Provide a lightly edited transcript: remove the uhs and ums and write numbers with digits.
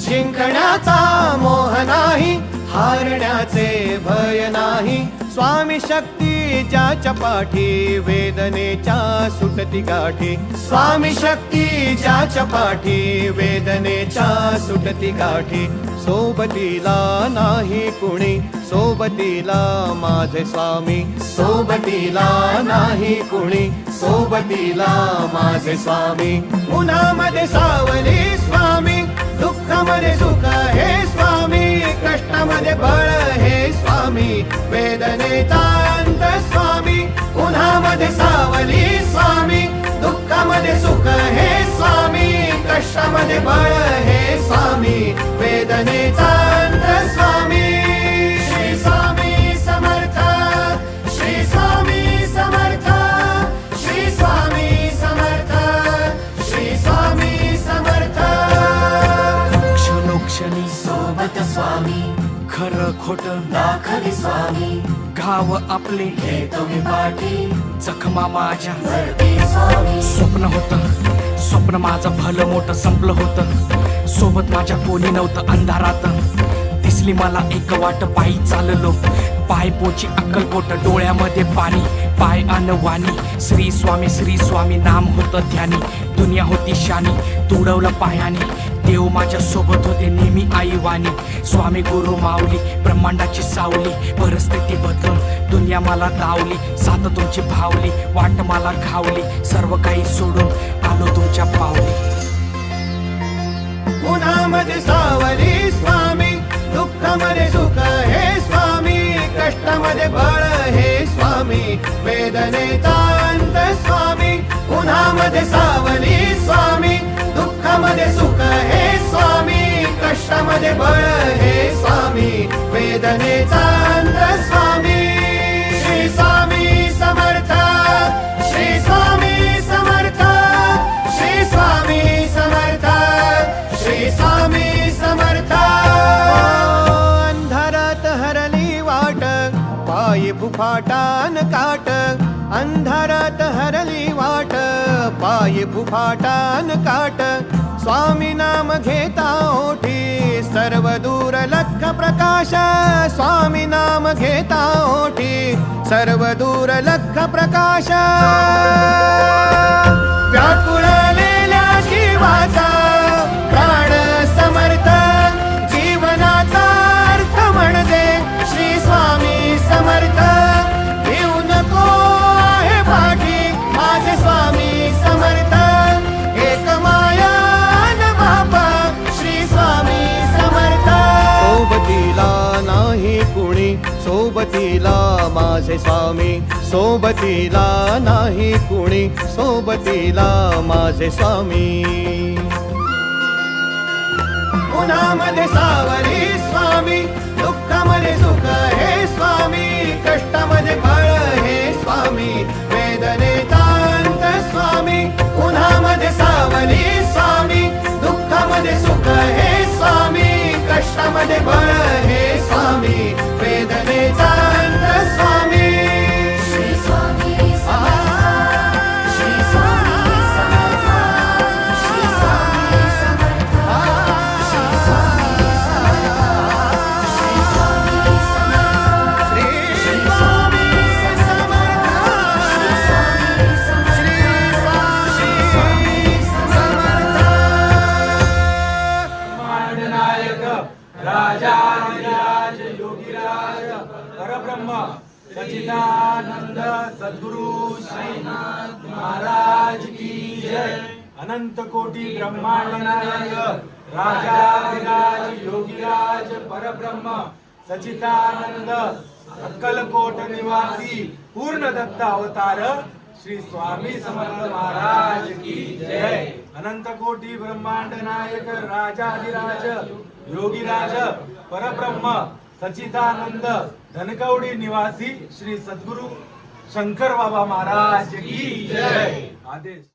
जिंकण्याचा मोह नाही, हारण्याचे भय नाही. स्वामी शक्ती ज्याच्या पाठी, वेदनेच्या सुटती गाठी. स्वामी शक्ती ज्याच्या पाठी, वेदनेच्या सुटती गाठी. सोबतीला नाही कुणी, सोबतीला माझे स्वामी. सोबतीला नाही कुणी, सोबतीला माझे स्वामी. उन्हामध्ये सावली स्वामी, दुःखामध्ये सुख हे स्वामी. कष्टामध्ये बळ हे स्वामी, वेदनेचा अंत स्वामी. उन्हामध्ये सावली स्वामी, दुःखामध्ये सुख हे स्वामी. कष्टामध्ये बळ हे स्वामी, वेदनेचा अंत स्वामी. श्री स्वामी समर्थ, श्री स्वामी समर्थ, श्री स्वामी समर्थ, श्री स्वामी समर्थ. क्षणोक्षणी सोबत स्वामी, खरं खोट दाखवी स्वामी. घाव आपले घेतो मी पाठी, जखमा माझ्या भरती स्वामी. स्वप्न होतं, स्वप्न माझं भलं मोठं संपलं होतं. सोबत माझ्या कोणी नव्हतं अंधारात. दिसली मला एक वाट, पायी चाललो पाय पोची अक्कलकोट. डोळ्यामध्ये पाणी, पाय अनवाणी. श्री स्वामी नाम होतं ध्यानी. दुनिया होती शानी, तुडवलं पायाने. देव माझ्या सोबत होते नेहमी आईवानी. स्वामी गुरु माऊली, ब्रह्मांडाची सावली. परिस्थिती बदलून दुनिया मला दावली. साथ तुमची भावली, वाट मला घावली. सर्व काही सोडून आलो तुमच्या पावली. उन्हामध्ये सावली स्वामी, दुःखामध्ये सुख हे स्वामी. कष्टामध्ये बळ हे स्वामी, वेदनेचा अंत स्वामी. उन्हामध्ये सावली स्वामी, दुःखामध्ये सुख हे स्वामी. कष्टामध्ये बळ हे स्वामी, वेदनेचा अंत स्वामी. श्री स्वामी समर्थ, श्री स्वामी समर्थ, श्री स्वामी समर्थ, श्री स्वामी समर्थ. अंधारात हरली वाट, पायी फुफाटान काट. अंधारात हरली वाट, पायी फुफाटान काट. स्वामी नाम घेता ओठी, सर्व दूर लख प्रकाश. स्वामी नाम घेता ओठी, सर्व दूर लख प्रकाश. व्याकुळलेल्या जीवाचा प्राण समर्थ, जीवनाचा अर्थ म्हणजे श्री स्वामी समर्थ. घेऊ नको आहे पाठी, माझे स्वामी समर्थ. एक माया न बापा, श्री स्वामी समर्थ. सोबतीला नाही कुणी, सोबतीला माझे स्वामी. सोबतीला नाही कुणी, सोबतीला माझे स्वामी. उन्हामध्ये सावली स्वामी, दुःखामध्ये सुख हे स्वामी. कष्टामध्ये बळ हे स्वामी, वेदनेचा अंत स्वामी. उन्हामध्ये सावली स्वामी, दुःखामध्ये सुख हे स्वामी. कष्टामध्ये बळ हे स्वामी, वेदनेचा अंत स्वामी. श्री स्वामी समर्थ, श्री स्वामी समर्थ, श्री स्वामी समर्थ, श्री स्वामी समर्थ, श्री स्वामी समर्थ, श्री स्वामी समर्थ, श्री स्वामी समर्थ, श्री स्वामी समर्थ. नायक राजाधिराज योगीराज परब्रह्म सच्चिदानंद सद्गुरु साईनाथ महाराज की जय. अनंत कोटी ब्रह्मांड नायक राजाधिराज योगीराज परब्रह्म सच्चिदानंद अक्कलकोट निवासी पूर्ण दत्त अवतार श्री स्वामी समर्थ महाराज की जय. अनंत कोटी ब्रह्मांड नायक राजाधिराज योगीराज परब्रह्म सच्चिदानंद धनकवडी निवासी श्री सद्गुरु शंकर बाबा महाराज की जय. आदेश.